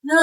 Bonjour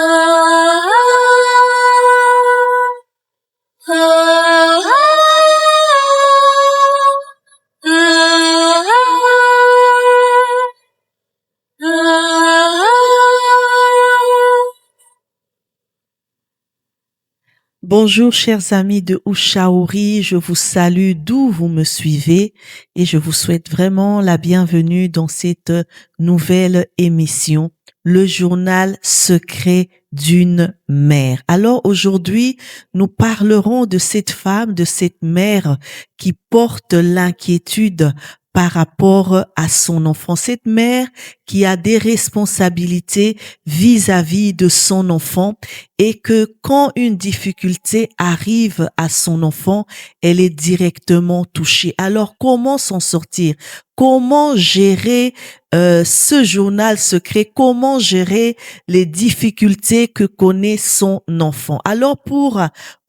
chers amis de Ushauri, je vous salue d'où vous me suivez et je vous souhaite vraiment la bienvenue dans cette nouvelle émission, le journal secret d'une mère. Alors aujourd'hui, nous parlerons de cette femme, de cette mère qui porte l'inquiétude par rapport à son enfant. Cette mère qui a des responsabilités vis-à-vis de son enfant et que quand une difficulté arrive à son enfant, elle est directement touchée. Alors comment s'en sortir? Comment gérer ce journal secret? Comment gérer les difficultés que connaît son enfant? Alors pour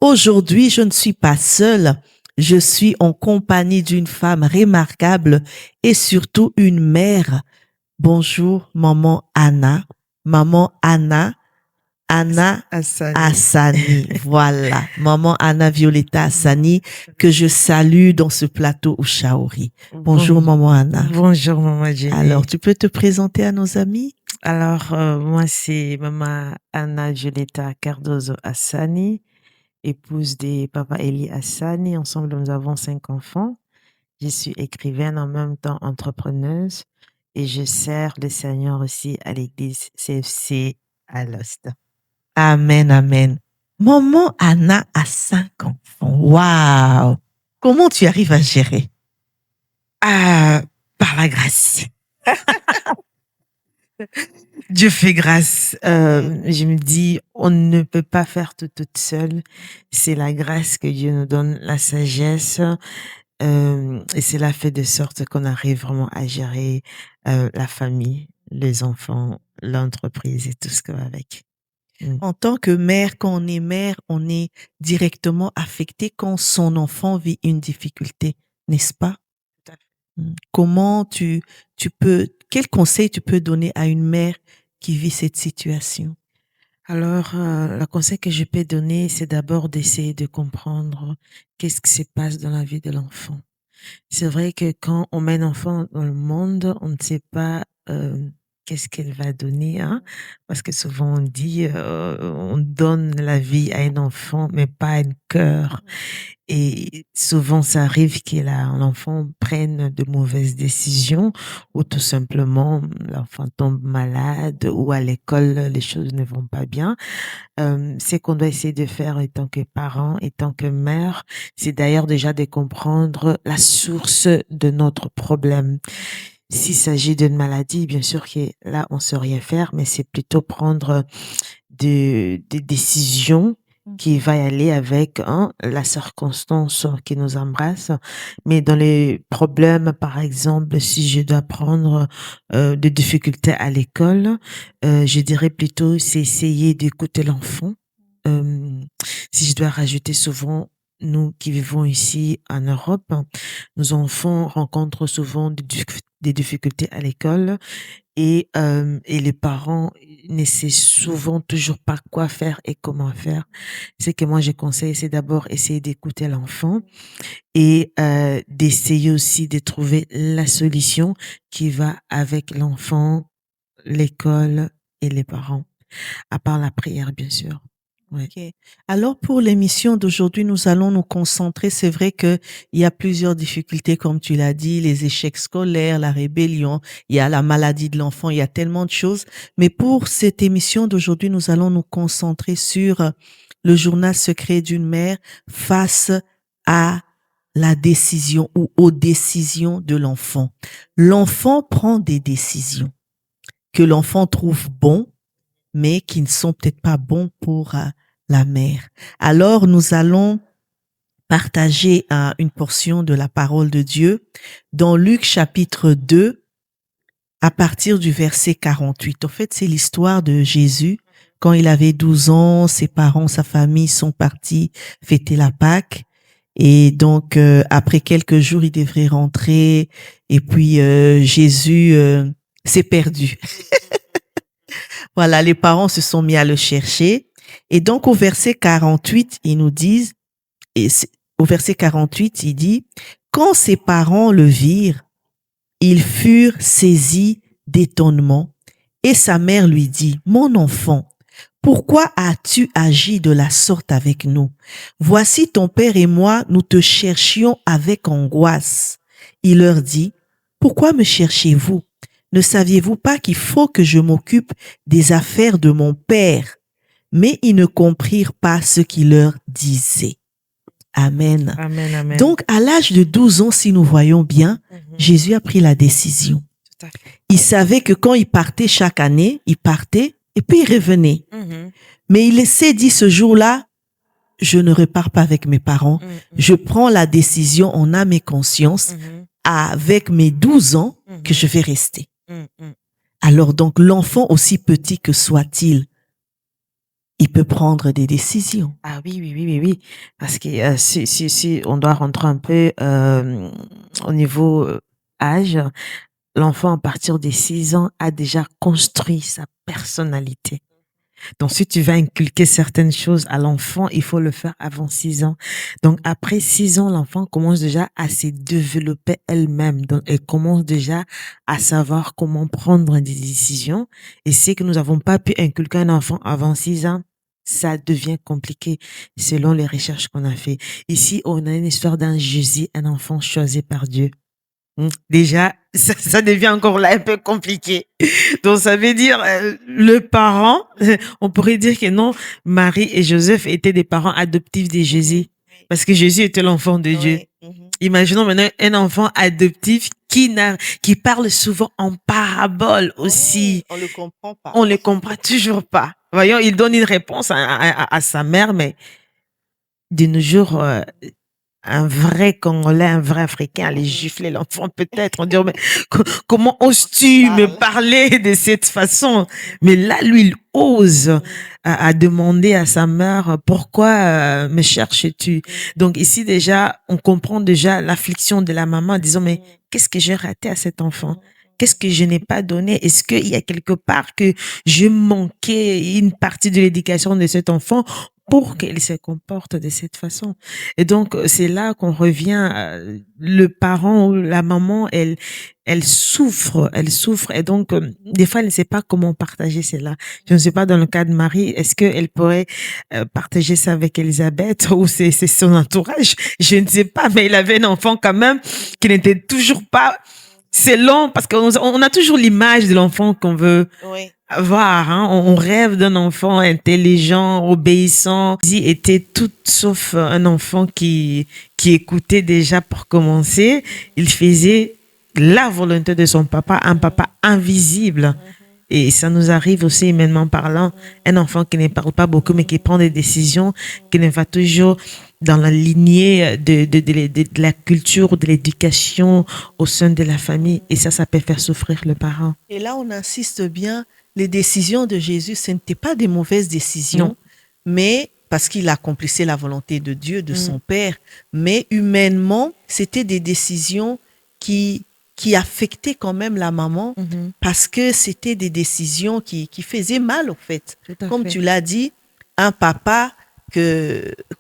aujourd'hui, je ne suis pas seule. Je suis en compagnie d'une femme remarquable et surtout une mère. Bonjour, maman Anna. Maman Anna Assani. Voilà. Maman Anna Violetta Assani, que je salue dans ce plateau Ushauri. Bonjour, maman Anna. Bonjour, maman Jenny. Alors, tu peux te présenter à nos amis? Alors, moi, c'est maman Anna Violetta Cardozo Assani, épouse de papa Eli Assani. Ensemble, nous avons 5 enfants. Je suis écrivaine, en même temps entrepreneuse, et je sers le Seigneur aussi à l'église CFC à Lost. Amen, amen. Maman Anna a 5 enfants. Waouh! Comment tu arrives à gérer? Par la grâce. Dieu fait grâce. Je me dis, on ne peut pas faire tout toute seule. C'est la grâce que Dieu nous donne, la sagesse. Et cela fait de sorte qu'on arrive vraiment à gérer la famille, les enfants, l'entreprise et tout ce qui va avec. En tant que mère, quand on est directement affecté quand son enfant vit une difficulté, n'est-ce pas? Tout à fait. Comment quel conseil tu peux donner à une mère qui vit cette situation? Alors, le conseil que je peux donner, c'est d'abord d'essayer de comprendre qu'est-ce qui se passe dans la vie de l'enfant. C'est vrai que quand on met un enfant dans le monde, on ne sait pas qu'est-ce qu'elle va donner, hein? Parce que souvent on dit, on donne la vie à un enfant, mais pas à un cœur. Et souvent, ça arrive que l'enfant prenne de mauvaises décisions ou tout simplement l'enfant tombe malade ou à l'école, les choses ne vont pas bien. Ce qu'on doit essayer de faire en tant que parent, en tant que mère, c'est d'ailleurs déjà de comprendre la source de notre problème. S'il s'agit d'une maladie, bien sûr que là, on sait rien faire, mais c'est plutôt prendre des décisions qui va y aller avec la circonstance qui nous embrasse. Mais dans les problèmes, par exemple, si je dois prendre des difficultés à l'école, je dirais plutôt c'est essayer d'écouter l'enfant. Si je dois rajouter souvent, nous qui vivons ici en Europe, nos enfants rencontrent souvent des difficultés à l'école et les parents ne savent souvent toujours pas quoi faire et comment faire. Ce que moi je conseille, c'est d'abord essayer d'écouter l'enfant et d'essayer aussi de trouver la solution qui va avec l'enfant, l'école et les parents. À part la prière, bien sûr. Ouais. Okay. Alors pour l'émission d'aujourd'hui, nous allons nous concentrer. C'est vrai que il y a plusieurs difficultés, comme tu l'as dit, les échecs scolaires, la rébellion, il y a la maladie de l'enfant, il y a tellement de choses. Mais pour cette émission d'aujourd'hui, nous allons nous concentrer sur le journal secret d'une mère face à la décision ou aux décisions de l'enfant. L'enfant prend des décisions que l'enfant trouve bon, mais qui ne sont peut-être pas bons pour la mère. Alors, nous allons partager une portion de la parole de Dieu dans Luc chapitre 2, à partir du verset 48. En fait, c'est l'histoire de Jésus. Quand il avait 12 ans, ses parents, sa famille sont partis fêter la Pâque. Et donc, après quelques jours, il devrait rentrer. Et puis, Jésus s'est perdu. Voilà, les parents se sont mis à le chercher. Et donc, au verset 48, ils nous disent, au verset 48, il dit, quand ses parents le virent, ils furent saisis d'étonnement. Et sa mère lui dit, mon enfant, pourquoi as-tu agi de la sorte avec nous? Voici ton père et moi, nous te cherchions avec angoisse. Il leur dit, pourquoi me cherchez-vous? Ne saviez-vous pas qu'il faut que je m'occupe des affaires de mon père? Mais ils ne comprirent pas ce qu'il leur disait. Amen. Amen, amen. Donc, à l'âge de 12 ans, si nous voyons bien, Jésus a pris la décision. Tout à fait. Il savait que quand il partait chaque année, il partait et puis il revenait. Mhm. Mais il s'est dit ce jour-là, je ne repars pas avec mes parents. Mhm. Je prends la décision en âme et conscience Mhm. avec mes 12 ans que je vais rester. Mhm. Alors donc, l'enfant, aussi petit que soit-il, il peut prendre des décisions. Ah oui, oui, oui, oui, oui. Parce que si on doit rentrer un peu au niveau âge, l'enfant à partir des 6 ans a déjà construit sa personnalité. Donc, si tu vas inculquer certaines choses à l'enfant, il faut le faire avant 6 ans. Donc, après 6 ans, l'enfant commence déjà à se développer elle-même. Donc, elle commence déjà à savoir comment prendre des décisions. Et c'est que nous n'avons pas pu inculquer un enfant avant 6 ans, ça devient compliqué selon les recherches qu'on a fait. Ici, on a une histoire d'un Jésus, un enfant choisi par Dieu. Déjà, ça devient encore là un peu compliqué. Donc, ça veut dire, le parent, on pourrait dire que non, Marie et Joseph étaient des parents adoptifs de Jésus. Parce que Jésus était l'enfant de Dieu. Imaginons maintenant un enfant adoptif qui parle souvent en parabole aussi. On le comprend pas. On ne le comprend toujours pas. Voyons, il donne une réponse à sa mère, mais de nos jours, un vrai Congolais, un vrai Africain allait gifler l'enfant peut-être. On dirait, mais comment oses-tu me parler de cette façon? Mais là, lui, il ose à demander à sa mère, pourquoi me cherches-tu? Donc ici déjà, on comprend déjà l'affliction de la maman en disant, mais qu'est-ce que j'ai raté à cet enfant? Qu'est-ce que je n'ai pas donné? Est-ce qu'il y a quelque part que je manquais une partie de l'éducation de cet enfant pour qu'il se comporte de cette façon? Et donc, c'est là qu'on revient, le parent ou la maman, elle souffre. Et donc, des fois, elle ne sait pas comment partager cela. Je ne sais pas, dans le cas de Marie, est-ce qu'elle pourrait partager ça avec Elisabeth ou c'est son entourage? Je ne sais pas, mais il avait un enfant quand même qui n'était toujours pas selon, parce qu'on a toujours l'image de l'enfant qu'on veut avoir, hein. On rêve d'un enfant intelligent, obéissant. Il était tout sauf un enfant qui écoutait déjà pour commencer. Il faisait la volonté de son papa, un papa invisible. Et ça nous arrive aussi, humainement parlant, un enfant qui ne parle pas beaucoup, mais qui prend des décisions, qui ne va toujours dans la lignée de la culture, de l'éducation au sein de la famille. Et ça peut faire souffrir le parent. Et là, on insiste bien, les décisions de Jésus, ce n'étaient pas des mauvaises décisions, Non. mais parce qu'il accomplissait la volonté de Dieu, de son Père, mais humainement, c'était des décisions qui affectaient quand même la maman, parce que c'était des décisions qui faisaient mal, en fait. Comme tu l'as dit, un papa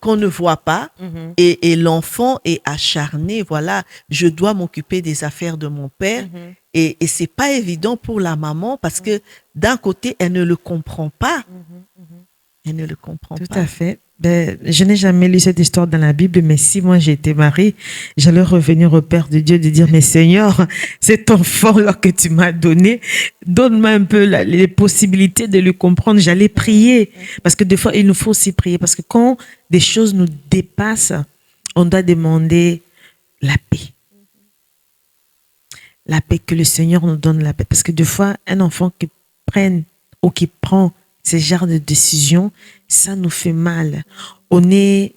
qu'on ne voit pas, et l'enfant est acharné, voilà, je dois m'occuper des affaires de mon père, et c'est pas évident pour la maman, parce que d'un côté, elle ne le comprend pas. Elle ne le comprend pas. Tout à fait. Ben, je n'ai jamais lu cette histoire dans la Bible, mais si moi j'étais Marie, j'allais revenir au Père de Dieu de dire, mais Seigneur, cet enfant-là que tu m'as donné, donne-moi un peu les possibilités de le comprendre. J'allais prier, parce que des fois, il nous faut aussi prier, parce que quand des choses nous dépassent, on doit demander la paix. La paix, que le Seigneur nous donne la paix. Parce que des fois, un enfant qui prend ce genre de décision, ça nous fait mal. On est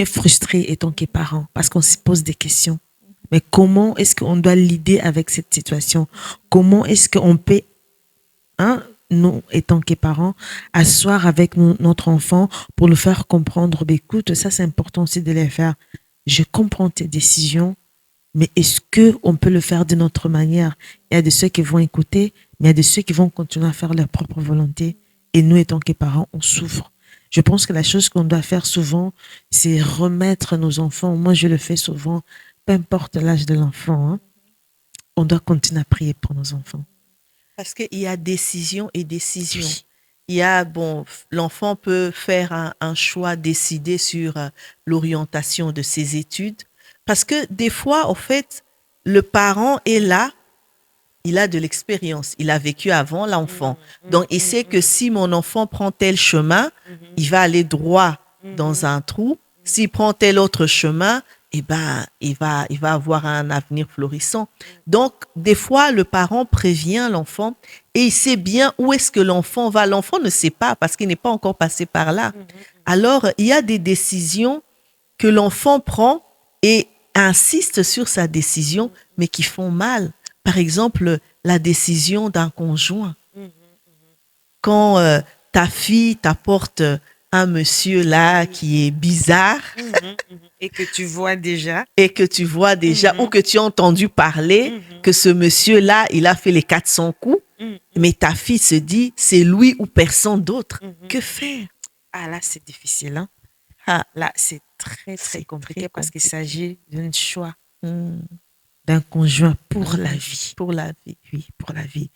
frustré étant que parent parce qu'on se pose des questions. Mais comment est-ce qu'on doit l'aider avec cette situation? Comment est-ce qu'on peut, nous, étant que parents, asseoir avec notre enfant pour le faire comprendre, écoute, ça c'est important aussi de les faire. Je comprends tes décisions, mais est-ce qu'on peut le faire de notre manière? Il y a de ceux qui vont écouter, mais il y a de ceux qui vont continuer à faire leur propre volonté. Et nous, étant que parents, on souffre. Je pense que la chose qu'on doit faire souvent, c'est remettre nos enfants. Moi, je le fais souvent, peu importe l'âge de l'enfant, hein, on doit continuer à prier pour nos enfants. Parce qu'il y a décision et décision. Il y a, bon, l'enfant peut faire un choix décidé sur l'orientation de ses études. Parce que des fois, en fait, le parent est là, il a de l'expérience, il a vécu avant l'enfant. Donc, il sait que si mon enfant prend tel chemin, il va aller droit dans un trou. S'il prend tel autre chemin, eh ben, il va avoir un avenir florissant. Donc, des fois, le parent prévient l'enfant et il sait bien où est-ce que l'enfant va. L'enfant ne sait pas parce qu'il n'est pas encore passé par là. Alors, il y a des décisions que l'enfant prend et insiste sur sa décision, mais qui font mal. Par exemple, la décision d'un conjoint. Quand ta fille t'apporte un monsieur là qui est bizarre Et que tu vois déjà. et que tu vois déjà ou que tu as entendu parler que ce monsieur-là, il a fait les 400 coups, mais ta fille se dit, c'est lui ou personne d'autre. Que faire? Ah, là, c'est difficile. Hein? Ah, Là, c'est très, très c'est compliqué très parce qu'il compliqué. s'agit d'un choix Hmm, d'un conjoint pour la vie. pour la vie. Oui, pour la vie.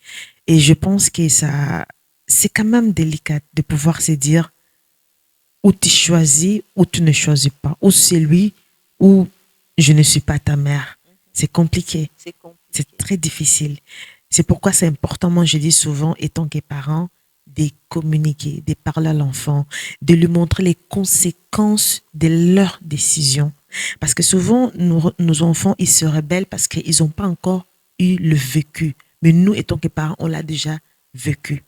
Et je pense que ça, c'est quand même délicat de pouvoir se dire ou tu choisis ou tu ne choisis pas. Ou c'est lui ou je ne suis pas ta mère. C'est compliqué. C'est compliqué. C'est très difficile. C'est pourquoi c'est important, moi je dis souvent, étant que parent, de communiquer, de parler à l'enfant, de lui montrer les conséquences de leurs décisions. Parce que souvent, nos enfants, ils se rebellent parce qu'ils n'ont pas encore eu le vécu. Mais nous, étant que parents, on l'a déjà vécu.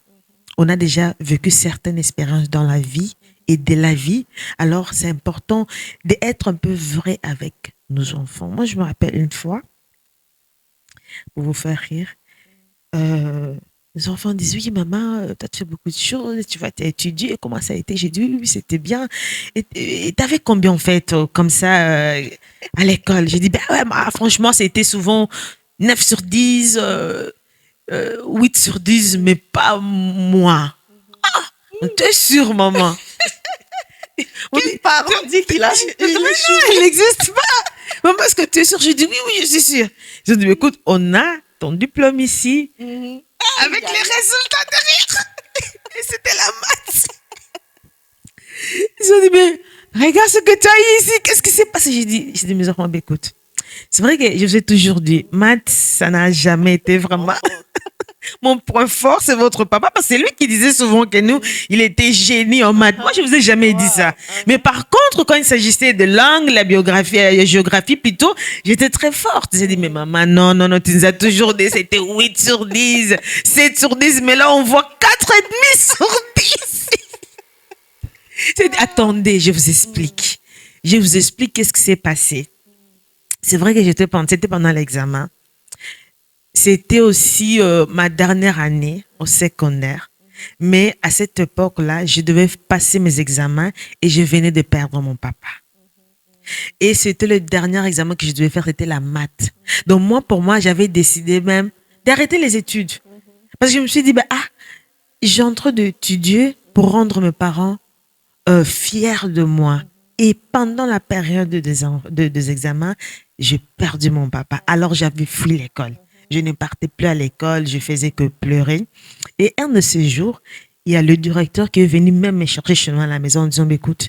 On a déjà vécu certaines expériences dans la vie et de la vie. Alors, c'est important d'être un peu vrai avec nos enfants. Moi, je me rappelle une fois, pour vous faire rire, les enfants disent, oui, maman, toi, tu fais beaucoup de choses, tu vas t'étudier, comment ça a été? J'ai dit, oui, oui, c'était bien. Et t'avais combien, en fait, comme ça, à l'école? J'ai dit, ben ouais, franchement, c'était souvent 9 sur 10, 8 sur 10, mais pas moi. T'es sûre, maman? On Quel dit, parent dit qu'il a eu mais non, l'échoué? il n'existe pas. Maman, est-ce que tu es sûre? J'ai dit, oui, oui, je suis sûre. J'ai dit, mais écoute, on a ton diplôme ici, avec les résultats derrière. Et c'était la maths. Ils ont dit, mais regarde ce que tu as eu ici. Qu'est-ce qui s'est passé? J'ai dit, mes enfants, ben, écoute, c'est vrai que je vous ai toujours dit, maths, ça n'a jamais été vraiment mon point fort, c'est votre papa. Parce que c'est lui qui disait souvent que nous, il était génie en maths. Moi, je vous ai jamais dit ça. Mais par contre, quand il s'agissait de langue, la biographie, la géographie plutôt, j'étais très forte. J'ai dit, mais maman, non, non, non, tu nous as toujours dit, c'était 8 sur 10, 7 sur 10, mais là, on voit 4,5 sur 10. J'ai dit, attendez, je vous explique. Je vous explique qu'est-ce qui s'est passé. C'est vrai que c'était pendant l'examen. C'était aussi ma dernière année au secondaire. Mais à cette époque-là, je devais passer mes examens et je venais de perdre mon papa. Et c'était le dernier examen que je devais faire, c'était la maths. Donc moi, pour moi, j'avais décidé même d'arrêter les études. Parce que je me suis dit, bah, j'ai en train d'étudier pour rendre mes parents fiers de moi. Et pendant la période des examens, j'ai perdu mon papa. Alors j'avais fui l'école. Je ne partais plus à l'école, je faisais que pleurer. Et un de ces jours, il y a le directeur qui est venu même me chercher chez moi à la maison en disant, bah, écoute,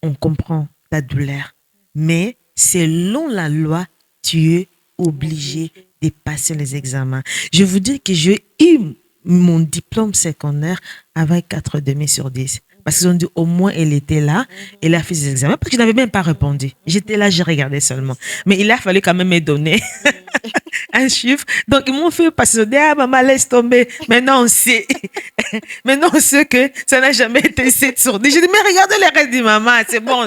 on comprend ta douleur, mais selon la loi, tu es obligé de passer les examens. Je vous dis que j'ai eu mon diplôme secondaire avec 4,5 sur 10. Parce qu'ils ont dit, au moins, elle était là, elle a fait ses examens, parce que je n'avais même pas répondu. J'étais là, je regardais seulement. Mais il a fallu quand même me donner un chiffre. Donc, ils m'ont fait passer. Ils ont dit, ah, maman, laisse tomber. Maintenant, on sait. Maintenant, on sait que ça n'a jamais été 7 sur 10. J'ai dit, mais regardez les restes de maman, c'est bon.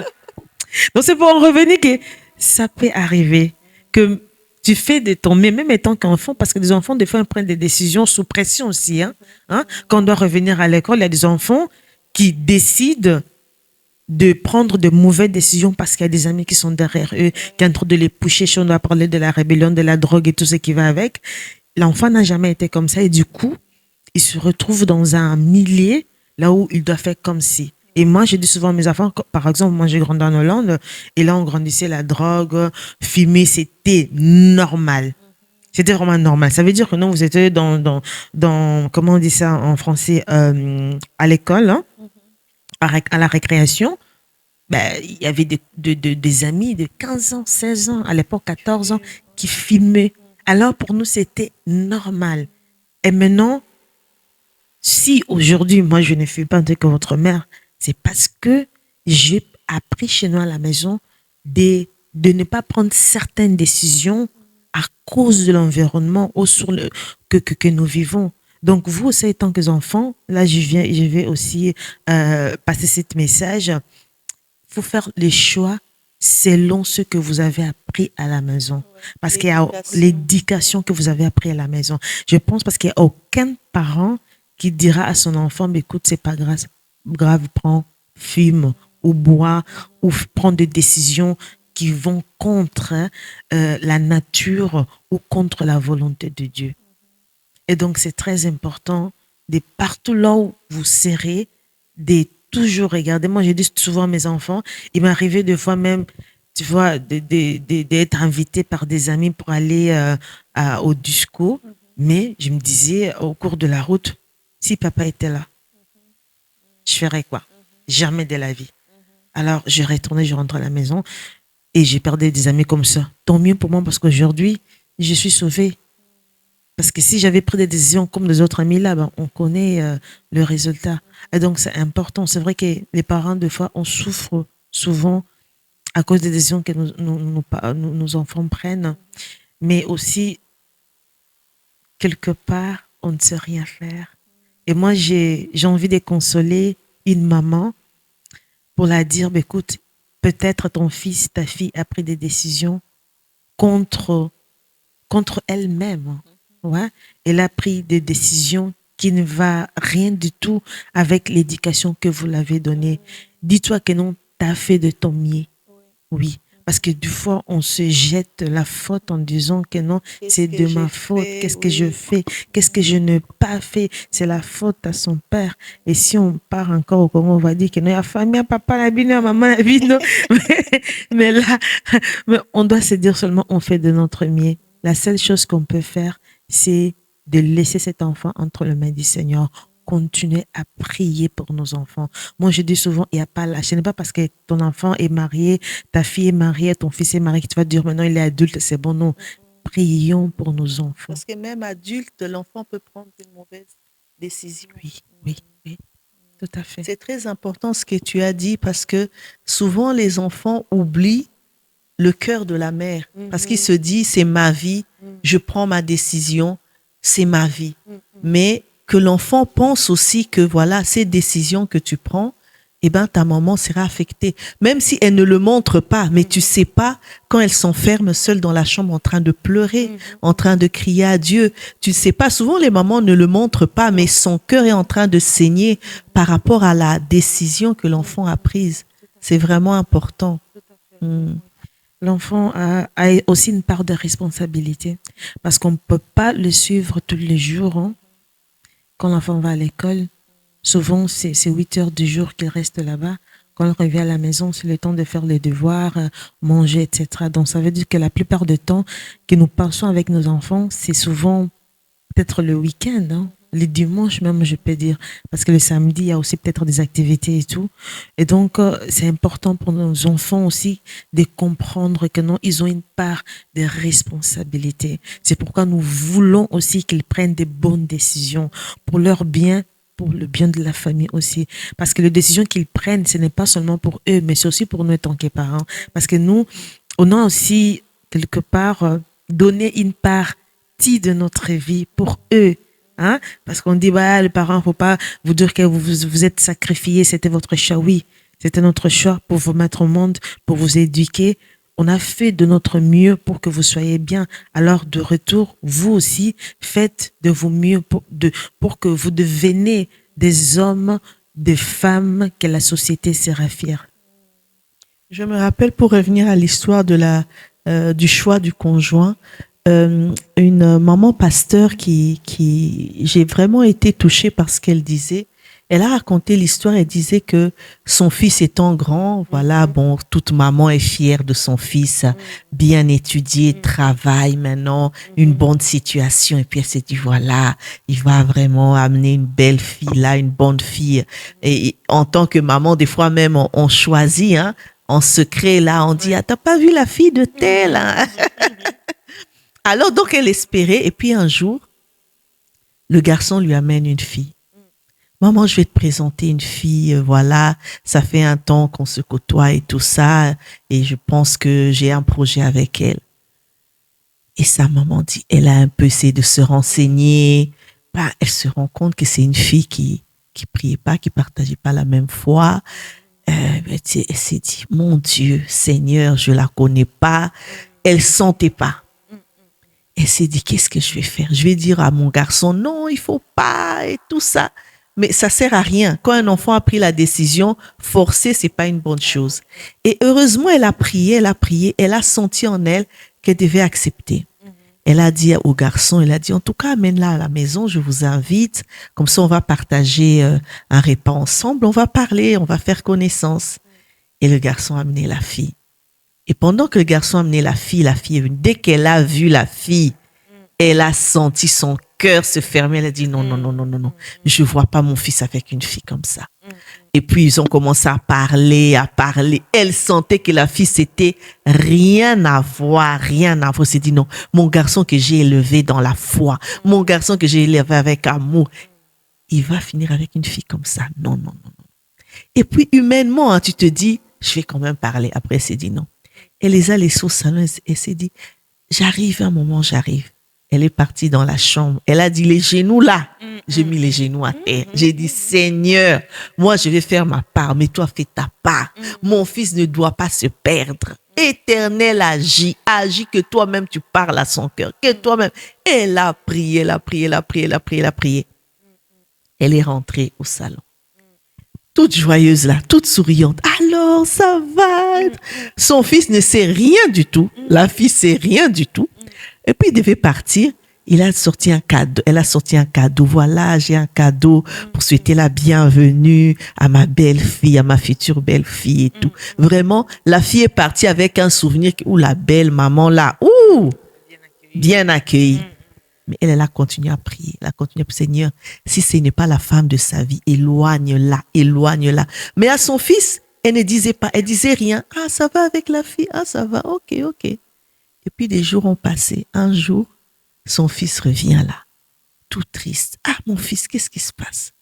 Donc, c'est pour en revenir que ça peut arriver que tu fais de ton mieux, même étant qu'enfant, parce que les enfants, des fois, ils prennent des décisions sous pression aussi. Quand on doit revenir à l'école, il y a des enfants qui décident de prendre de mauvaises décisions parce qu'il y a des amis qui sont derrière eux, qui sont en train de les pousser. Si on doit parler de la rébellion, de la drogue et tout ce qui va avec. L'enfant n'a jamais été comme ça et du coup, il se retrouve dans un milieu là où il doit faire comme si. Et moi, je dis souvent à mes enfants, par exemple, moi j'ai grandi en Hollande, et là on grandissait la drogue, fumer, c'était normal. C'était vraiment normal. Ça veut dire que non, vous étiez comment on dit ça en français, à l'école, hein, à la récréation. Ben, il y avait des amis de 15 ans, 16 ans, à l'époque 14 ans, qui fumaient. Alors pour nous, c'était normal. Et maintenant, si aujourd'hui, moi, je ne fume pas en tant que votre mère, c'est parce que j'ai appris chez nous à la maison de ne pas prendre certaines décisions à cause de l'environnement ou que nous vivons. Donc, vous aussi, tant que enfants, là, je vais aussi passer ce message. Il faut faire les choix selon ce que vous avez appris à la maison. Parce qu'il y a l'éducation que vous avez appris à la maison. Je pense parce qu'il n'y a aucun parent qui dira à son enfant, mais écoute, c'est pas grave, prends, fume ou bois ou prends des décisions qui vont contre la nature ou contre la volonté de Dieu. Et donc, c'est très important de partout là où vous serez, de toujours regarder. Moi, je dis souvent à mes enfants, il m'est arrivé des fois même, tu vois, d'être invité par des amis pour aller au disco. Mais je me disais, au cours de la route, si papa était là, je ferais quoi? Jamais de la vie. Alors, je retournais, je rentrais à la maison et j'ai perdu des amis comme ça. Tant mieux pour moi parce qu'aujourd'hui, je suis sauvée. Parce que si j'avais pris des décisions comme des autres amis là, ben, on connaît le résultat. Et donc, c'est important. C'est vrai que les parents, des fois, on souffre souvent à cause des décisions que nos enfants prennent. Mais aussi, quelque part, on ne sait rien faire. Et moi, j'ai envie de consoler une maman pour la dire, bah, écoute, peut-être ton fils, ta fille a pris des décisions contre elle-même. Ouais. Elle a pris des décisions qui ne va rien du tout avec l'éducation que vous l'avez donnée. Dis-toi que non, tu as fait de ton mieux. Oui. Parce que du fois, on se jette la faute en disant que non, c'est de ma faute. Qu'est-ce que je fais? Qu'est-ce que je n'ai pas fait? C'est la faute à son père. Et si on part encore au Congo, on va dire que non, il y a famille, papa la bino, maman la bino. Mais là, on doit se dire seulement, on fait de notre mieux. La seule chose qu'on peut faire, c'est de laisser cet enfant entre les mains du Seigneur. Continuer à prier pour nos enfants. Moi, je dis souvent, il n'y a pas là. Ce n'est pas parce que ton enfant est marié, ta fille est mariée, ton fils est marié, que tu vas dire maintenant il est adulte, c'est bon. Non. Prions pour nos enfants. Parce que même adulte, l'enfant peut prendre une mauvaise décision. Oui, oui, oui. Tout à fait. C'est très important ce que tu as dit parce que souvent les enfants oublient le cœur de la mère parce qu'ils se disent c'est ma vie, je prends ma décision, c'est ma vie. Mais que l'enfant pense aussi que voilà, ces décisions que tu prends, eh ben, ta maman sera affectée. Même si elle ne le montre pas, mais tu sais pas, quand elle s'enferme seule dans la chambre en train de pleurer, en train de crier à Dieu, tu sais pas, souvent les mamans ne le montrent pas, mais son cœur est en train de saigner par rapport à la décision que l'enfant a prise. C'est vraiment important. L'enfant a aussi une part de responsabilité parce qu'on ne peut pas le suivre tous les jours. Hein. Quand l'enfant va à l'école, souvent c'est 8 heures du jour qu'il reste là-bas. Quand il revient à la maison, c'est le temps de faire les devoirs, manger, etc. Donc ça veut dire que la plupart du temps que nous passons avec nos enfants, c'est souvent peut-être le week-end, hein. Les dimanches même, je peux dire, parce que le samedi, il y a aussi peut-être des activités et tout. Et donc, c'est important pour nos enfants aussi de comprendre que non, ils ont une part de responsabilité. C'est pourquoi nous voulons aussi qu'ils prennent des bonnes décisions pour leur bien, pour le bien de la famille aussi. Parce que les décisions qu'ils prennent, ce n'est pas seulement pour eux, mais c'est aussi pour nous en tant que parents. Parce que nous, on a aussi, quelque part, donné une partie de notre vie pour eux. Hein? Parce qu'on dit, bah, les parents, faut pas vous dire que vous êtes sacrifiés, c'était votre choix. Oui, c'était notre choix pour vous mettre au monde, pour vous éduquer. On a fait de notre mieux pour que vous soyez bien. Alors, de retour, vous aussi, faites de vos mieux pour que vous deveniez des hommes, des femmes que la société sera fière. Je me rappelle, pour revenir à l'histoire de du choix du conjoint, une maman pasteur qui j'ai vraiment été touchée par ce qu'elle disait. Elle a raconté l'histoire. Elle disait que son fils étant grand, voilà, bon, toute maman est fière de son fils, bien étudié, travaille maintenant, une bonne situation. Et puis elle s'est dit, voilà, il va vraiment amener une belle fille là, une bonne fille. Et en tant que maman, des fois même, on choisit, hein, en secret là, on dit, ah, t'as pas vu la fille de tel, hein? Alors donc elle espérait. Et puis un jour, le garçon lui amène une fille. Maman, je vais te présenter une fille, voilà, ça fait un temps qu'on se côtoie et tout ça, et je pense que j'ai un projet avec elle. Et sa maman dit, elle a un peu essayé de se renseigner. Bah, elle se rend compte que c'est une fille qui priait pas, qui partageait pas la même foi. Elle s'est dit, mon Dieu, Seigneur, je la connais pas. Elle sentait pas. Elle s'est dit, qu'est-ce que je vais faire? Je vais dire à mon garçon, non, il faut pas, et tout ça. Mais ça sert à rien. Quand un enfant a pris la décision, forcer, c'est pas une bonne chose. Et heureusement, elle a prié, elle a senti en elle qu'elle devait accepter. Elle a dit au garçon, elle a dit, en tout cas, amène-la à la maison, je vous invite. Comme ça, on va partager un repas ensemble, on va parler, on va faire connaissance. Et le garçon a amené la fille. Et pendant que le garçon a amené la fille est venue. Dès qu'elle a vu la fille, elle a senti son cœur se fermer. Elle a dit non, non, non, non, non, non. Je vois pas mon fils avec une fille comme ça. Et puis, ils ont commencé à parler, à parler. Elle sentait que la fille, c'était rien à voir, rien à voir. Elle s'est dit non, mon garçon que j'ai élevé dans la foi, mon garçon que j'ai élevé avec amour, il va finir avec une fille comme ça. Non, non, non, non. Et puis, humainement, hein, tu te dis, je vais quand même parler. Après, elle s'est dit non. Elle les a laissés au salon. Elle s'est dit, j'arrive, un moment, j'arrive. Elle est partie dans la chambre. Elle a dit, les genoux là. J'ai mis les genoux à terre. J'ai dit, Seigneur, moi, je vais faire ma part, mais toi, fais ta part. Mon fils ne doit pas se perdre. Éternel, agis que toi-même, tu parles à son cœur, que toi-même. Elle a prié, elle a prié, elle a prié, elle a prié, elle a prié. Elle est rentrée au salon. Toute joyeuse là, toute souriante. Alors, ça va. Son fils ne sait rien du tout. La fille sait rien du tout. Et puis, il devait partir. Il a sorti un cadeau. Elle a sorti un cadeau. Voilà, j'ai un cadeau pour souhaiter la bienvenue à ma belle-fille, à ma future belle-fille et tout. Vraiment, la fille est partie avec un souvenir où la belle maman là, bien accueillie. Mais elle a continué à prier. Elle a continué à prier, Seigneur, si ce n'est pas la femme de sa vie, éloigne-la, éloigne-la. Mais à son fils, elle ne disait pas, elle disait rien. Ah, ça va avec la fille. Ah, ça va, ok, ok. Et puis des jours ont passé. Un jour, son fils revient là, tout triste. Ah, mon fils, qu'est-ce qui se passe?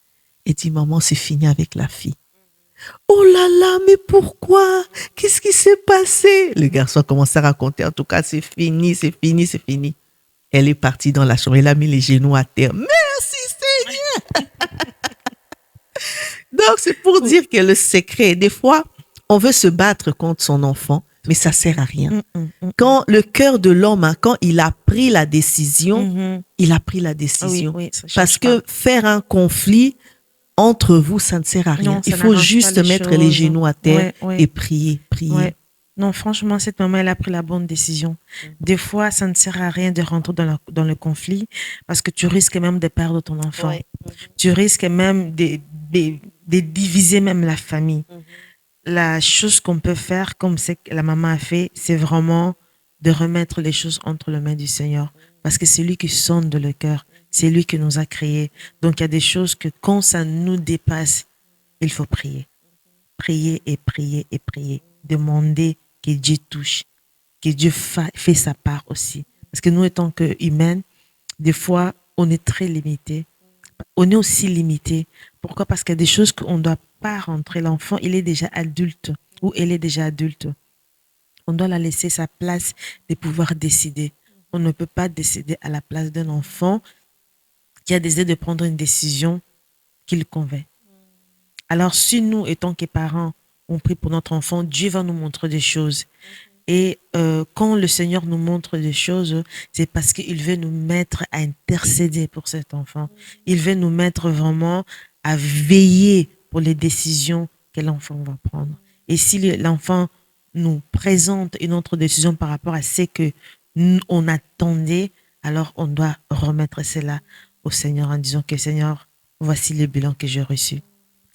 Elle dit, maman, c'est fini avec la fille. Oh là là, mais pourquoi? Qu'est-ce qui s'est passé? Le garçon a commencé à raconter. En tout cas, c'est fini, c'est fini, c'est fini. Elle est partie dans la chambre. Elle a mis les genoux à terre. Merci Seigneur. Donc, c'est pour dire que le secret, des fois, on veut se battre contre son enfant, mais ça sert à rien. Quand le cœur de l'homme, hein, quand il a pris la décision, il a pris la décision. Oui, parce que faire un conflit entre vous, ça ne sert à rien. Non, il faut juste mettre les genoux à terre et prier, prier. Ouais. Non, franchement, cette maman, elle a pris la bonne décision. Des fois, ça ne sert à rien de rentrer dans le conflit parce que tu risques même de perdre ton enfant. Tu risques même de diviser même la famille. La chose qu'on peut faire, comme la maman a fait, c'est vraiment de remettre les choses entre les mains du Seigneur. Parce que c'est lui qui sonde le cœur. C'est lui qui nous a créés. Donc, il y a des choses que quand ça nous dépasse, il faut prier. Prier et prier et prier. Demander que Dieu touche, que Dieu fait sa part aussi. Parce que nous, étant qu'humains, des fois, on est très limité. On est aussi limité. Pourquoi? Parce qu'il y a des choses qu'on ne doit pas rentrer. L'enfant, il est déjà adulte ou elle est déjà adulte. On doit la laisser sa place de pouvoir décider. On ne peut pas décider à la place d'un enfant qui a décidé de prendre une décision qui le convient. Alors, si nous, étant que parents, on prie pour notre enfant, Dieu va nous montrer des choses. Et quand le Seigneur nous montre des choses, c'est parce qu'il veut nous mettre à intercéder pour cet enfant. Il veut nous mettre vraiment à veiller pour les décisions que l'enfant va prendre. Et si l'enfant nous présente une autre décision par rapport à ce que on attendait, alors on doit remettre cela au Seigneur en disant que Seigneur, voici le bilan que j'ai reçu.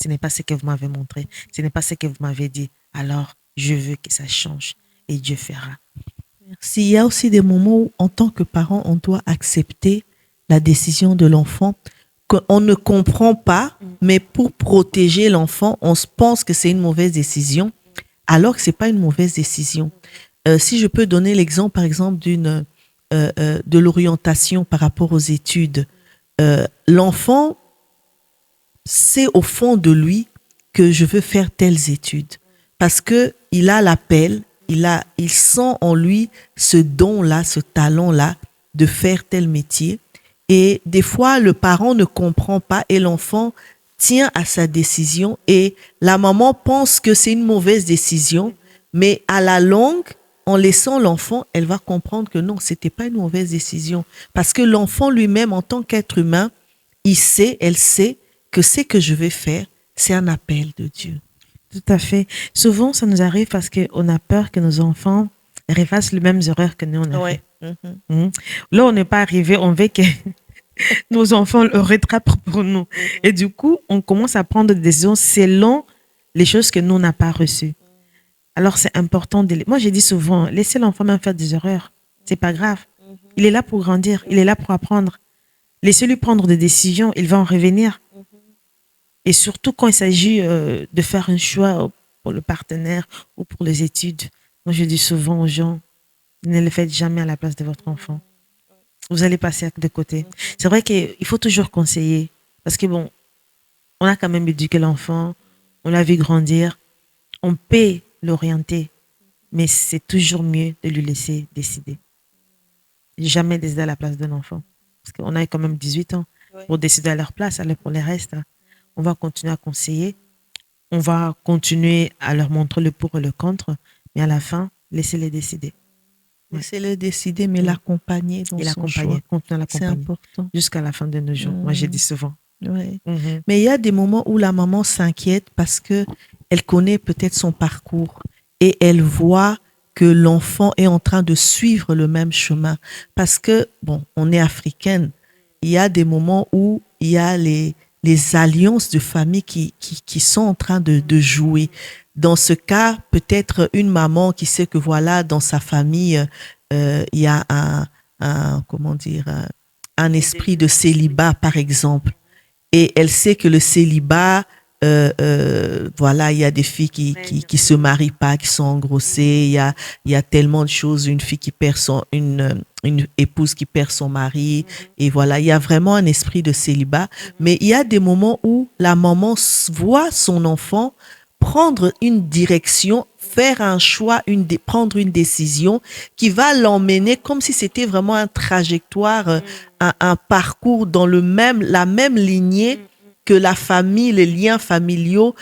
Ce n'est pas ce que vous m'avez montré, ce n'est pas ce que vous m'avez dit. Alors, je veux que ça change et Dieu fera. S'il y a aussi des moments où, en tant que parent, on doit accepter la décision de l'enfant, qu'on ne comprend pas, mais pour protéger l'enfant, on se pense que c'est une mauvaise décision, alors que c'est pas une mauvaise décision. Si je peux donner l'exemple, par exemple, de l'orientation par rapport aux études, l'enfant sait au fond de lui que je veux faire telles études parce que il a l'appel, il sent en lui ce don-là, ce talent-là de faire tel métier. Et des fois, le parent ne comprend pas et l'enfant tient à sa décision et la maman pense que c'est une mauvaise décision, mais à la longue, en laissant l'enfant, elle va comprendre que non, c'était pas une mauvaise décision parce que l'enfant lui-même, en tant qu'être humain, il sait, elle sait que ce que je vais faire, c'est un appel de Dieu. Tout à fait. Souvent, ça nous arrive parce qu'on a peur que nos enfants refassent les mêmes erreurs que nous, on a fait. Là, on n'est pas arrivé, on veut que nos enfants le rattrapent pour nous. Et du coup, on commence à prendre des décisions selon les choses que nous, on n'a pas reçues. Alors, c'est important de... Moi, j'ai dit souvent, laissez l'enfant même faire des erreurs. C'est pas grave. Il est là pour grandir. Il est là pour apprendre. Laissez-lui prendre des décisions. Il va en revenir. Et surtout quand il s'agit de faire un choix pour le partenaire ou pour les études. Moi, je dis souvent aux gens, ne le faites jamais à la place de votre enfant. Vous allez passer de côté. C'est vrai qu'il faut toujours conseiller. Parce que bon, on a quand même éduqué l'enfant, on l'a vu grandir, on peut l'orienter, mais c'est toujours mieux de lui laisser décider. Jamais décider à la place d'un enfant. Parce qu'on a quand même 18 ans pour décider à leur place. Alors pour les restes, on va continuer à conseiller, on va continuer à leur montrer le pour et le contre, mais à la fin, laissez-les décider. Laissez-le décider, mais l'accompagner dans son choix. Continuer à c'est important. Jusqu'à la fin de nos jours. Moi, j'ai dit souvent. Mais il y a des moments où la maman s'inquiète parce que elle connaît peut-être son parcours et elle voit que l'enfant est en train de suivre le même chemin. Parce que, bon, on est africaine. Il y a des moments où il y a les alliances de famille qui sont en train de jouer. Dans ce cas, peut-être une maman qui sait que voilà, dans sa famille, il y a un esprit de célibat, par exemple. Et elle sait que le célibat, voilà, il y a des filles qui se marient pas, qui sont engrossées. Il y a tellement de choses. Une fille qui perd une épouse qui perd son mari. Et voilà, il y a vraiment un esprit de célibat. Mais il y a des moments où la maman voit son enfant prendre une direction, faire un choix, prendre une décision qui va l'emmener comme si c'était vraiment un trajectoire, un parcours dans la même lignée que la famille, les liens familiaux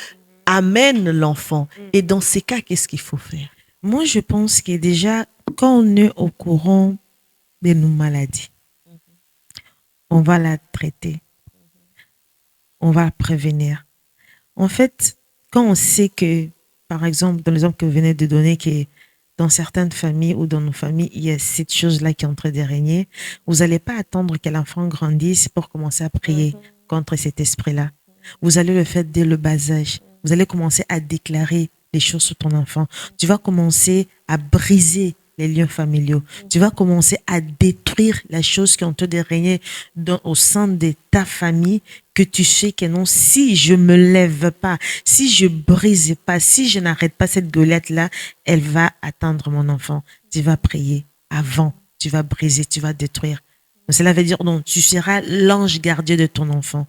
amènent l'enfant. Et dans ces cas, qu'est-ce qu'il faut faire? Moi, je pense que déjà, quand on est au courant de nos maladies, on va la traiter, on va la prévenir. En fait, quand on sait que, par exemple, dans l'exemple que vous venez de donner, que dans certaines familles ou dans nos familles, il y a cette chose-là qui est en train de régner, vous n'allez pas attendre que l'enfant grandisse pour commencer à prier contre cet esprit-là. Vous allez le faire dès le bas âge. Vous allez commencer à déclarer les choses sur ton enfant. Tu vas commencer à briser les liens familiaux. Tu vas commencer à détruire les choses qui ont te régné au sein de ta famille, que tu sais que non, si je me lève pas, si je brise pas, si je n'arrête pas cette Goliath-là, elle va atteindre mon enfant. Tu vas prier avant, tu vas briser, tu vas détruire. Donc, cela veut dire, non, tu seras l'ange gardien de ton enfant.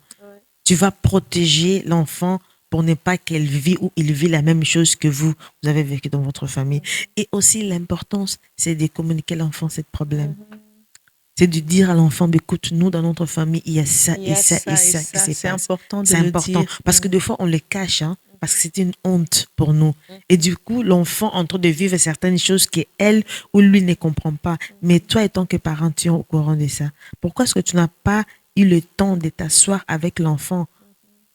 Tu vas protéger l'enfant pour ne pas qu'elle vit ou il vit la même chose que vous avez vécu dans votre famille. Et aussi, l'importance, c'est de communiquer à l'enfant ce problème. C'est de dire à l'enfant, écoute, nous, dans notre famille, il y a ça et ça et ça qui se passe. C'est important de le dire. Parce que des fois, on le cache, parce que c'est une honte pour nous. Et du coup, l'enfant en train de vivre certaines choses qu'elle ou lui ne comprend pas. Mais toi, étant que parent, tu es au courant de ça. Pourquoi est-ce que tu n'as pas eu le temps de t'asseoir avec l'enfant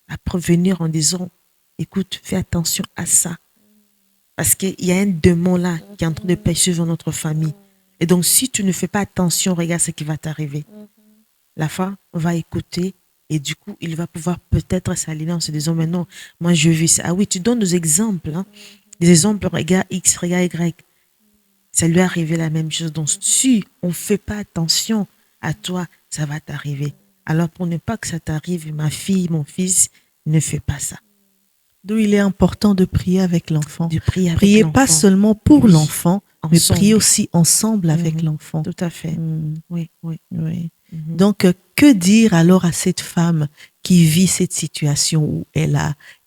à prévenir en disant, écoute, fais attention à ça. Parce qu'il y a un démon là qui est en train de suivre notre famille. Et donc, si tu ne fais pas attention, regarde ce qui va t'arriver. La femme va écouter et du coup, il va pouvoir peut-être s'aligner en se disant, mais non, moi, je vis ça. Ah oui, tu donnes des exemples. Hein. Des exemples, regarde X, regarde Y. Ça lui est arrivé la même chose. Donc, si on ne fait pas attention à toi, ça va t'arriver. Alors, pour ne pas que ça t'arrive, ma fille, mon fils, ne fais pas ça. D'où il est important de prier avec l'enfant. De prier avec Prier l'enfant. pas seulement pour Oui, l'enfant, mais prier aussi ensemble avec l'enfant. Tout à fait. Oui, oui. Oui. Donc, que dire alors à cette femme qui vit cette situation où elle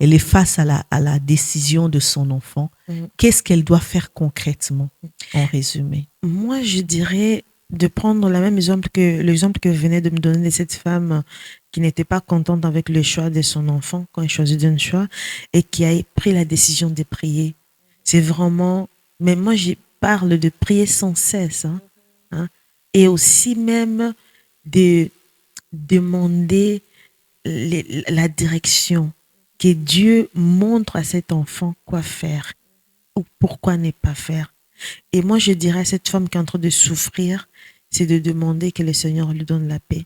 est face à la décision de son enfant? Qu'est-ce qu'elle doit faire concrètement, en résumé? Moi, je dirais de prendre le même exemple que venait de me donner de cette femme qui n'était pas contente avec le choix de son enfant quand elle choisit un choix et qui a pris la décision de prier. C'est vraiment, mais moi, je parle de prier sans cesse, hein, et aussi même de demander la direction, que Dieu montre à cet enfant quoi faire ou pourquoi ne pas faire. Et moi, je dirais à cette femme qui est en train de souffrir, c'est de demander que le Seigneur lui donne la paix.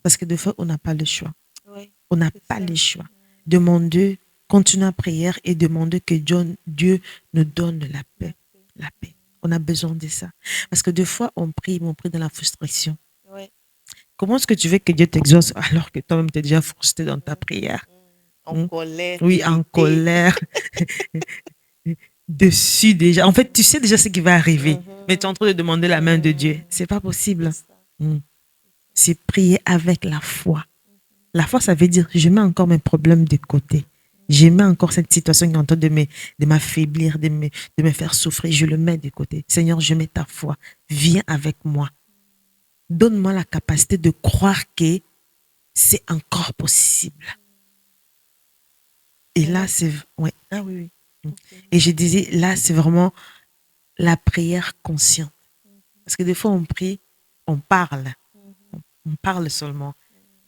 Parce que des fois, on n'a pas le choix. Oui, on n'a pas le choix. Demandez, continuez à prier et demandez que Dieu nous donne la paix. La paix. On a besoin de ça. Parce que des fois, on prie dans la frustration. Oui. Comment est-ce que tu veux que Dieu t'exauce alors que toi-même tu es déjà frustré dans ta prière? En colère. Oui, en colère. Dessus déjà. En fait, tu sais déjà ce qui va arriver, mais tu es en train de demander la main de Dieu. C'est pas possible. C'est prier avec la foi. La foi, ça veut dire, je mets encore mes problèmes de côté. Je mets encore cette situation qui est en train de m'affaiblir, de me faire souffrir. Je le mets de côté. Seigneur, je mets ta foi. Viens avec moi. Donne-moi la capacité de croire que c'est encore possible. Et là, c'est... Ouais. Ah oui, oui. Et je disais, là, c'est vraiment la prière consciente. Parce que des fois, on prie, on parle. On parle seulement.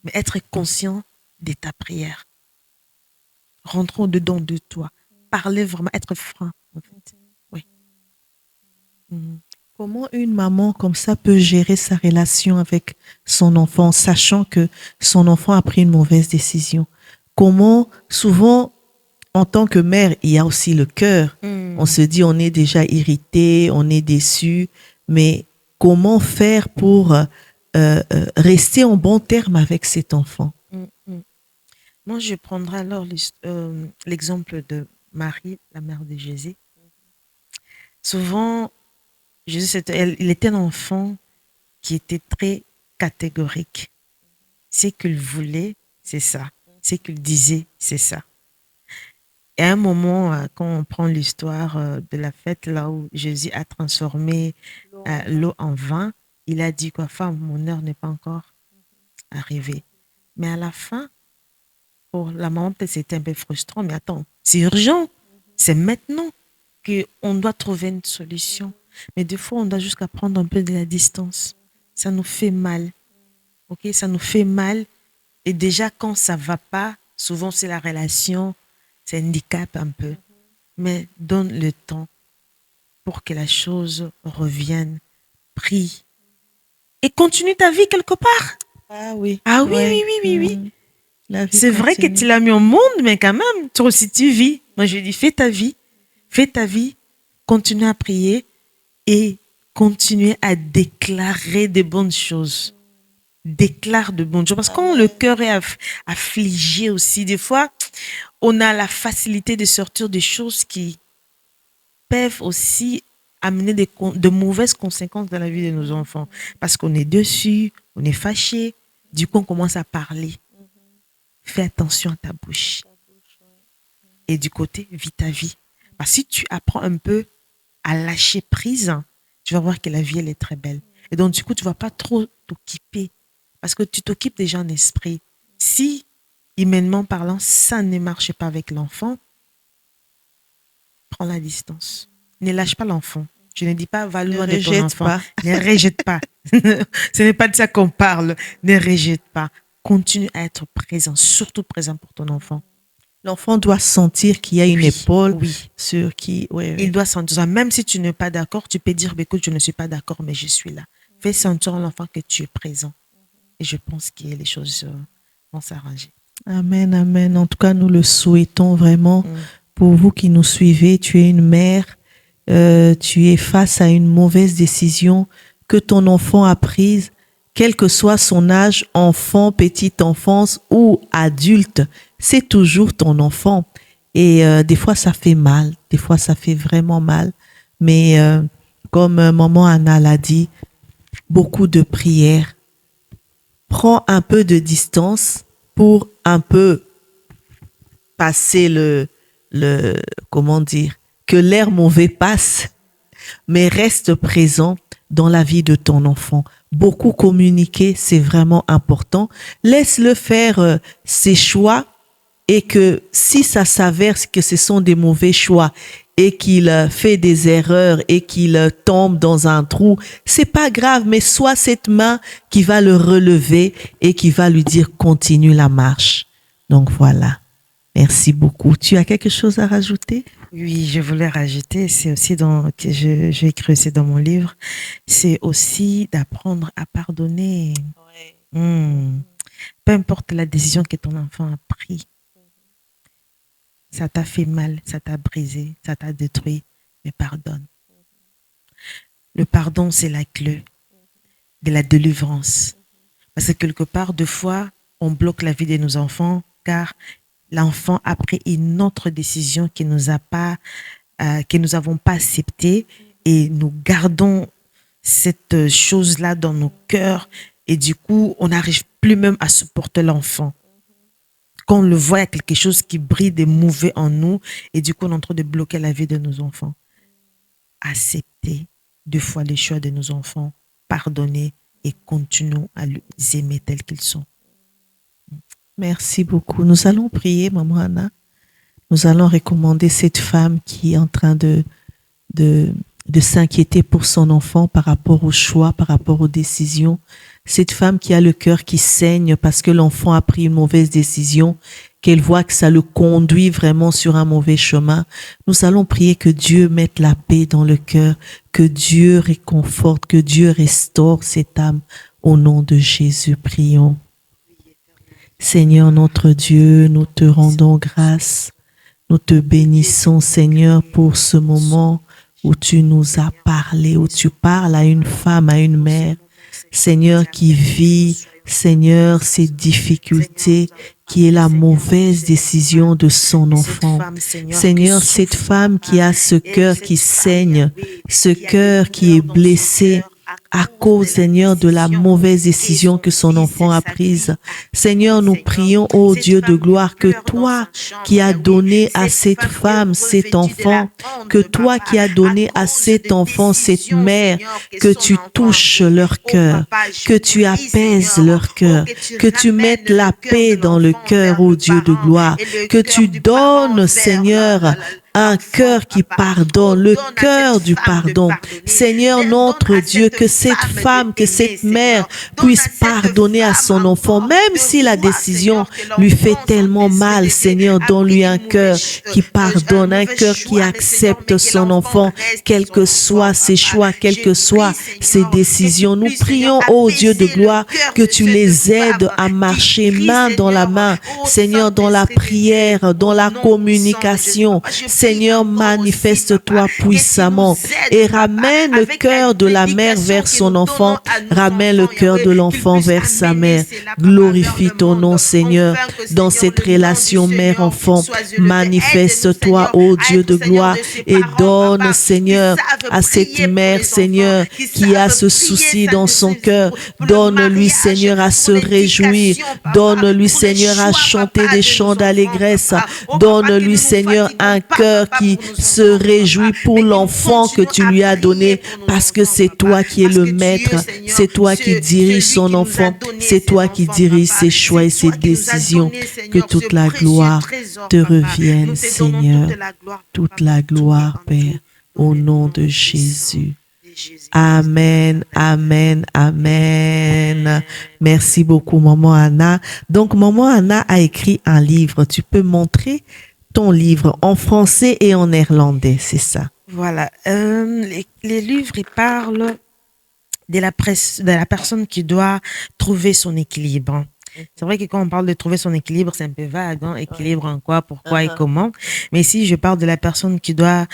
Mais être conscient de ta prière. Rentrons dedans de toi. Parler vraiment, être franc, en fait. Oui. Comment une maman comme ça peut gérer sa relation avec son enfant, sachant que son enfant a pris une mauvaise décision? Comment, souvent, en tant que mère, il y a aussi le cœur. On se dit, on est déjà irrité, on est déçu, mais comment faire pour rester en bon terme avec cet enfant? Moi, je prendrai alors l'exemple de Marie, la mère de Jésus. Souvent, Jésus, il était un enfant qui était très catégorique. Ce qu'il voulait, c'est ça. Ce qu'il disait, c'est ça. Et à un moment, quand on prend l'histoire de la fête, là où Jésus a transformé l'eau en vin, il a dit quoi, femme, mon heure n'est pas encore arrivée. Mais à la fin, pour la maman, peut-être c'était un peu frustrant, mais attends, c'est urgent. C'est maintenant qu'on doit trouver une solution. Mais des fois, on doit jusqu'à prendre un peu de la distance. Ça nous fait mal. Ok, ça nous fait mal. Et déjà, quand ça ne va pas, souvent c'est la relation, c'est un handicap un peu. Mais donne le temps pour que la chose revienne. Prie. Et continue ta vie quelque part. Ah oui. Ah oui, oui, oui, oui, oui. C'est continue. vrai que tu l'as mis au monde, mais quand même, toi aussi tu vis. Moi, je dis, fais ta vie. Fais ta vie. Continue à prier et continue à déclarer des bonnes choses. Déclare de bonnes choses. Parce que quand le cœur est affligé aussi, des fois, on a la facilité de sortir des choses qui peuvent aussi amener de mauvaises conséquences dans la vie de nos enfants. Parce qu'on est dessus, on est fâché, du coup on commence à parler. Fais attention à ta bouche. Et du côté, vis ta vie. Parce que si tu apprends un peu à lâcher prise, tu vas voir que la vie, elle est très belle. Et donc, du coup, tu ne vas pas trop t'occuper. Parce que tu t'occupes déjà en esprit. Si, humainement parlant, ça ne marche pas avec l'enfant, prends la distance. Ne lâche pas l'enfant. Je ne dis pas, va loin de ton enfant. Pas. Ne rejette pas. Ce n'est pas de ça qu'on parle. Ne rejette pas. Continue à être présent, surtout présent pour ton enfant. L'enfant doit sentir qu'il y a une Oui, épaule oui. sur qui... Ouais, Il doit sentir ça. Même si tu n'es pas d'accord, tu peux dire, écoute, je ne suis pas d'accord, mais je suis là. Fais sentir à l'enfant que tu es présent. Et je pense que les choses vont s'arranger. Amen, amen. En tout cas, nous le souhaitons vraiment. Pour vous qui nous suivez, tu es une mère, tu es face à une mauvaise décision que ton enfant a prise, quel que soit son âge, enfant, petite enfance ou adulte, c'est toujours ton enfant. Et des fois, ça fait mal, des fois, ça fait vraiment mal. Mais comme maman Anna l'a dit, beaucoup de prières. Prends un peu de distance pour un peu passer comment dire, que l'air mauvais passe, mais reste présent dans la vie de ton enfant. Beaucoup communiquer, c'est vraiment important. Laisse-le faire ses choix et que si ça s'avère que ce sont des mauvais choix et qu'il fait des erreurs et qu'il tombe dans un trou, c'est pas grave, mais soit cette main qui va le relever et qui va lui dire continue la marche. Donc voilà. Merci beaucoup. Tu as quelque chose à rajouter? Oui, je voulais rajouter, c'est aussi que j'ai écrit aussi dans mon livre, c'est aussi d'apprendre à pardonner. Peu importe la décision que ton enfant a prise, ça t'a fait mal, ça t'a brisé, ça t'a détruit, mais pardonne. Le pardon, c'est la clé de la délivrance. Parce que quelque part, deux fois, on bloque la vie de nos enfants car l'enfant a pris une autre décision que nous n'avons pas acceptée et nous gardons cette chose-là dans nos cœurs et du coup, on n'arrive plus même à supporter l'enfant. Quand on le voit, il y a quelque chose qui brille de mauvais en nous et du coup, on est en train de bloquer la vie de nos enfants. Accepter deux fois les choix de nos enfants, pardonner et continuons à les aimer tels qu'ils sont. Merci beaucoup. Nous allons prier, maman Anna. Nous allons recommander cette femme qui est en train de s'inquiéter pour son enfant par rapport aux choix, par rapport aux décisions. Cette femme qui a le cœur qui saigne parce que l'enfant a pris une mauvaise décision, qu'elle voit que ça le conduit vraiment sur un mauvais chemin. Nous allons prier que Dieu mette la paix dans le cœur, que Dieu réconforte, que Dieu restaure cette âme. Au nom de Jésus, prions. Seigneur notre Dieu, nous te rendons grâce. Nous te bénissons, Seigneur, pour ce moment où tu nous as parlé, où tu parles à une femme, à une mère, Seigneur, qui vit, Seigneur, ces difficultés, qui est la mauvaise décision de son enfant. Seigneur, cette femme qui a ce cœur qui saigne, ce cœur qui est blessé, à cause, Seigneur, de la mauvaise décision que son enfant a prise. Seigneur, nous prions, ô Dieu de gloire, que toi qui as donné à cette femme, cet enfant, que toi qui as donné à cet enfant, cette mère, que tu touches leur cœur, que tu apaises leur cœur, que tu mettes la paix dans le cœur, ô Dieu de gloire, que tu donnes, Seigneur, un cœur qui pardonne, le cœur du pardon. Seigneur notre Dieu, que cette femme, que cette mère puisse pardonner à son enfant, même si la décision lui fait tellement mal. Seigneur, donne-lui un cœur qui pardonne, un cœur qui accepte son enfant, quels que soient ses choix, quelles que soient ses décisions. Nous prions, ô Dieu de gloire, que tu les aides à marcher main dans la main, Seigneur, dans la prière, dans la communication. Seigneur, manifeste-toi puissamment et ramène le cœur de la mère vers son enfant, ramène le cœur de l'enfant vers sa mère. Glorifie ton nom, Seigneur, dans cette relation mère-enfant. Manifeste-toi, ô Dieu de gloire, et donne, Seigneur, à cette mère, Seigneur, qui a ce souci dans son cœur. Donne-lui, Seigneur, à se réjouir. Donne-lui, Seigneur, à chanter des chants d'allégresse. Donne-lui, Seigneur, un cœur qui se réjouit pour l'enfant que tu lui as donné, parce que c'est toi qui es le maître, c'est toi qui diriges son enfant, c'est toi qui diriges ses choix et ses décisions. Que toute la gloire te revienne, Seigneur, toute la gloire, Père, au nom de Jésus. Amen, amen, amen. Merci beaucoup, Maman Anna. Donc, Maman Anna a écrit un livre. Tu peux montrer ton livre en français et en néerlandais, c'est ça? Voilà. Les livres, ils parlent de la personne qui doit trouver son équilibre. C'est vrai que quand on parle de trouver son équilibre, c'est un peu vague, hein? Équilibre en quoi, pourquoi et comment. Mais ici, je parle de la personne qui doit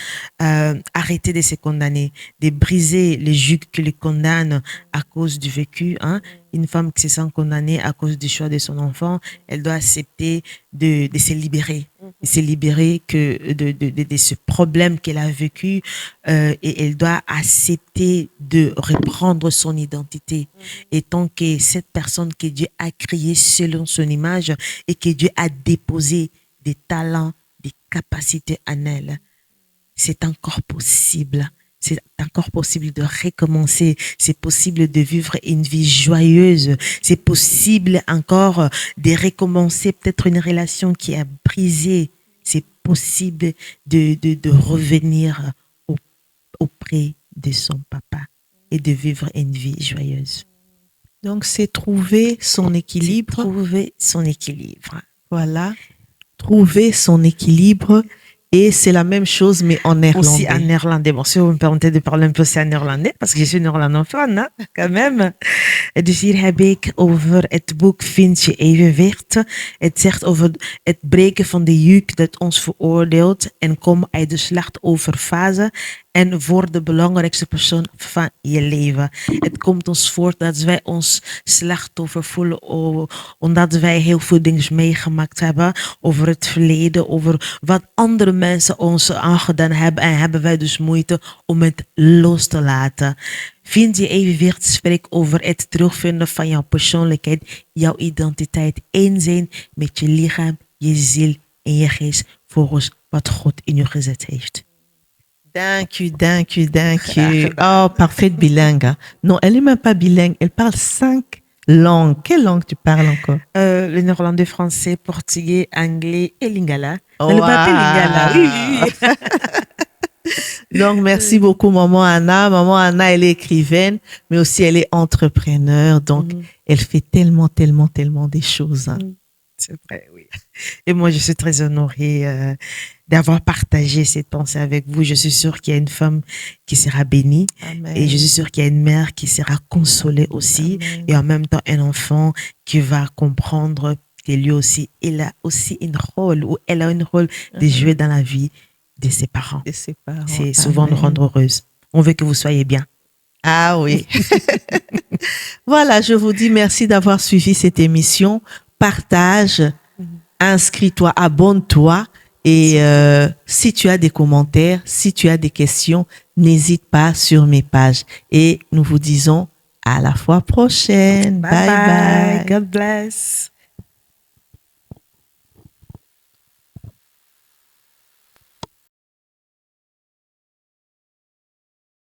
arrêter de se condamner, de briser les juges qui le condamnent à cause du vécu. Hein? Une femme qui se sent condamnée à cause du choix de son enfant, elle doit accepter de se libérer. De se libérer de ce problème qu'elle a vécu et elle doit accepter de reprendre son identité. Et tant que cette personne que Dieu a créée selon son image et que Dieu a déposé des talents, des capacités en elle, c'est encore possible. C'est encore possible de recommencer. C'est possible de vivre une vie joyeuse. C'est possible encore de recommencer peut-être une relation qui a brisé. C'est possible de revenir auprès de son papa et de vivre une vie joyeuse. Donc, c'est trouver son équilibre. Trouver son équilibre. Voilà. Trouver son équilibre. Et c'est la même chose, mais en néerlandais. Aussi en néerlandais. Bon, si vous me permettez de parler un peu aussi en néerlandais, parce que je suis néerlandophone, hein, quand même. Dus hier heb ik over het boek Vind je evenwicht. Het zegt over het breken van de juk dat ons veroordeelt en kom uit de slachtofferfase en voor de belangrijkste persoon van je leven. Het komt ons voor dat wij ons slachtoffer voelen omdat wij heel veel dingen meegemaakt hebben over het verleden, over wat andere mensen ons aangedaan hebben en hebben wij dus moeite om het los te laten. Vind je evenwicht, spreek over het terugvinden van jouw persoonlijkheid, jouw identiteit, één zijn met je lichaam, je ziel en je geest volgens wat God in je gezet heeft. Thank you, thank you, thank you. Oh, parfaite bilingue. Non, elle n'est même pas bilingue. Elle parle 5 langues. Quelle langue tu parles encore? Le néerlandais, français, portugais, anglais et lingala. Oh, Le papier lingala, oui, oui. Donc, merci beaucoup, Maman Anna. Maman Anna, elle est écrivaine, mais aussi elle est entrepreneur. Donc, elle fait tellement, tellement, tellement des choses. Hein. C'est vrai, oui. Et moi, je suis très honorée d'avoir partagé cette pensée avec vous. Je suis sûre qu'il y a une femme qui sera bénie. Amen. Et je suis sûre qu'il y a une mère qui sera consolée aussi. Amen. Et en même temps, un enfant qui va comprendre que lui aussi, il a aussi un rôle, ou elle a un rôle de jouer dans la vie de ses parents. De ses parents. C'est souvent Amen. nous rendre heureuses. On veut que vous soyez bien. Ah oui. Voilà, je vous dis merci d'avoir suivi cette émission. Partage, inscris-toi, abonne-toi. Et si tu as des commentaires, si tu as des questions, n'hésite pas sur mes pages. Et nous vous disons à la fois prochaine. Bye bye. God bless.